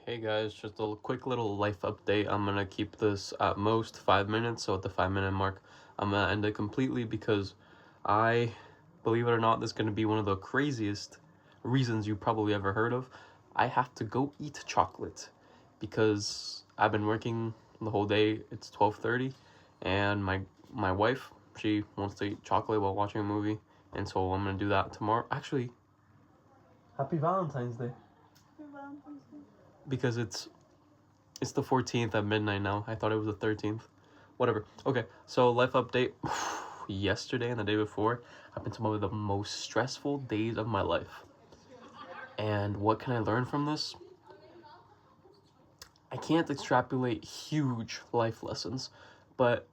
Hey guys, just a quick little life update. I'm gonna keep this at most 5 minutes, so at the 5 minute mark, I'm gonna end it completely because I, believe it or not, this is gonna be one of the craziest reasons you probably ever heard of. I have to go eat chocolate because I've been working the whole day. It's 12:30, and my wife, she wants to eat chocolate while watching a movie, and so I'm gonna do that tomorrow. Actually, happy Valentine's Day because it's the 14th at midnight now. I thought it was the 13th. Whatever. Okay, so life update. Yesterday and the day before have been some of the most stressful days of my life. And what can I learn from this? I can't extrapolate huge life lessons, but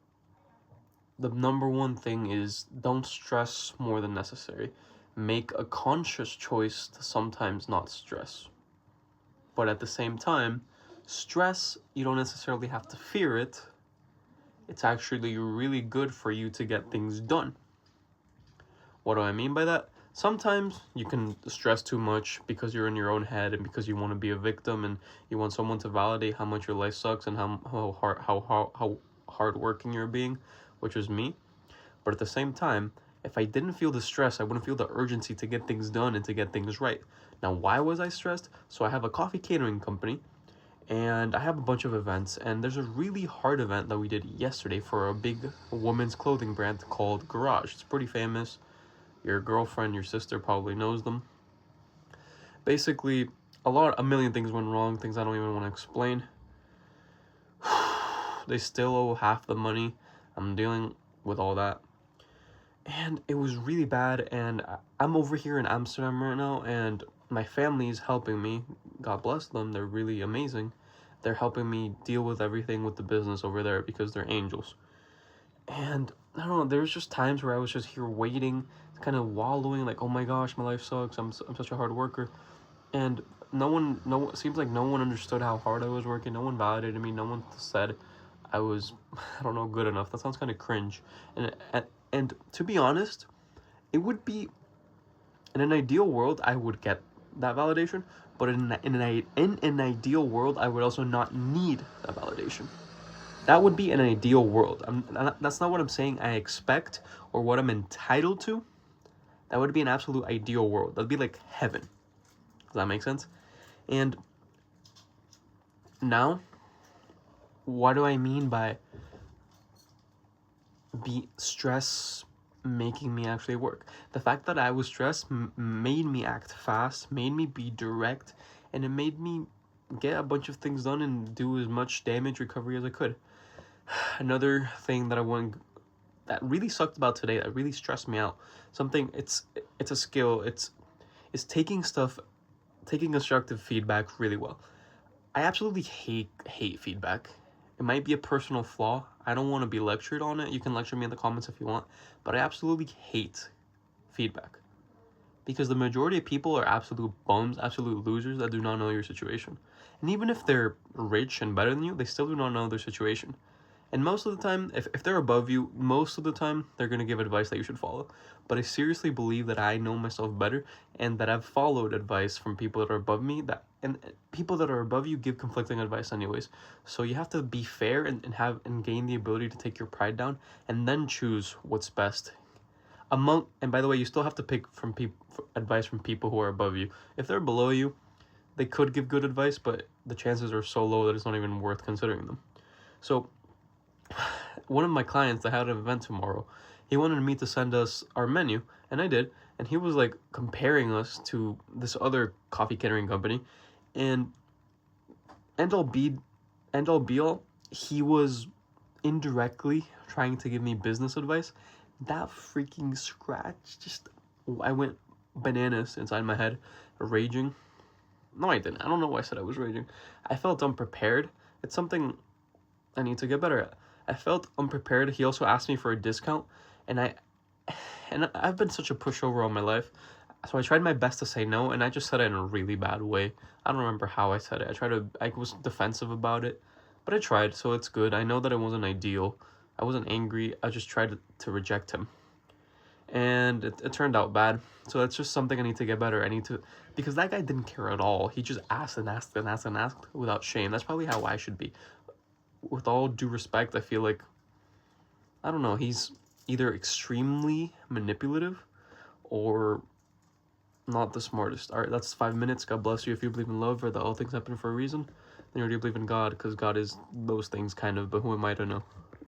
the number one thing is don't stress more than necessary. Make a conscious choice to sometimes not stress. But at the same time, stress, you don't necessarily have to fear it. It's actually really good for you to get things done. What do I mean by that? Sometimes you can stress too much because you're in your own head and because you want to be a victim and you want someone to validate how much your life sucks and how hardworking you're being, which is me. But at the same time, if I didn't feel the stress, I wouldn't feel the urgency to get things done and to get things right. Now, why was I stressed? So I have a coffee catering company and I have a bunch of events, and there's a really hard event that we did yesterday for a big women's clothing brand called Garage. It's pretty famous. Your girlfriend, your sister probably knows them. Basically, a million things went wrong, things I don't even want to explain. They still owe half the money. I'm dealing with all that. And it was really bad, and I'm over here in Amsterdam right now, and my family is helping me. God bless them, they're really amazing. They're helping me deal with everything with the business over there because they're angels. And I don't know, there's just times where I was just here waiting, kind of wallowing, like, oh my gosh, my life sucks, I'm such a hard worker. And it seems like no one understood how hard I was working, no one validated me, no one said I was, I don't know, good enough. That sounds kind of cringe. And to be honest, it would be, in an ideal world, I would get that validation, but in an ideal world, I would also not need that validation. That would be an ideal world. That's not what I'm saying I expect or what I'm entitled to. That would be an absolute ideal world. That'd be like heaven. Does that make sense? And now, what do I mean by be stress making me actually work? The fact that I was stressed made me act fast, made me be direct, and it made me get a bunch of things done and do as much damage recovery as I could. Another thing that really sucked about today, that really stressed me out, something, it's a skill, it's taking constructive feedback really well. I absolutely hate feedback. It might be a personal flaw. I don't want to be lectured on it. You can lecture me in the comments if you want, but I absolutely hate feedback because the majority of people are absolute bums, absolute losers that do not know your situation. And even if they're rich and better than you, they still do not know their situation. And most of the time, if they're above you, most of the time, they're going to give advice that you should follow. But I seriously believe that I know myself better and that I've followed advice from people that are above me. And people that are above you give conflicting advice anyways. So you have to be fair and gain the ability to take your pride down and then choose what's best. And by the way, you still have to pick advice from people who are above you. If they're below you, they could give good advice, but the chances are so low that it's not even worth considering them. So one of my clients that had an event tomorrow, he wanted me to send us our menu, and I did, and he was like comparing us to this other coffee catering company, and end all be all, he was indirectly trying to give me business advice. That freaking scratch, I went bananas inside my head, raging. No, I didn't. I don't know why I said I was raging. I felt unprepared. It's something I need to get better at. I felt unprepared. He also asked me for a discount, and I've been such a pushover all my life. So I tried my best to say no, and I just said it in a really bad way. I don't remember how I said it. I was defensive about it, but I tried, so it's good. I know that it wasn't ideal. I wasn't angry. I just tried to reject him. and it turned out bad. So that's just something I need to get better. I need to, because that guy didn't care at all. He just asked and asked and asked and asked without shame. That's probably how I should be. With all due respect, I feel like, I don't know, he's either extremely manipulative or not the smartest. All right, that's 5 minutes. God bless you. If you believe in love or that all things happen for a reason, then you already believe in God, because God is those things kind of, but who am I to know?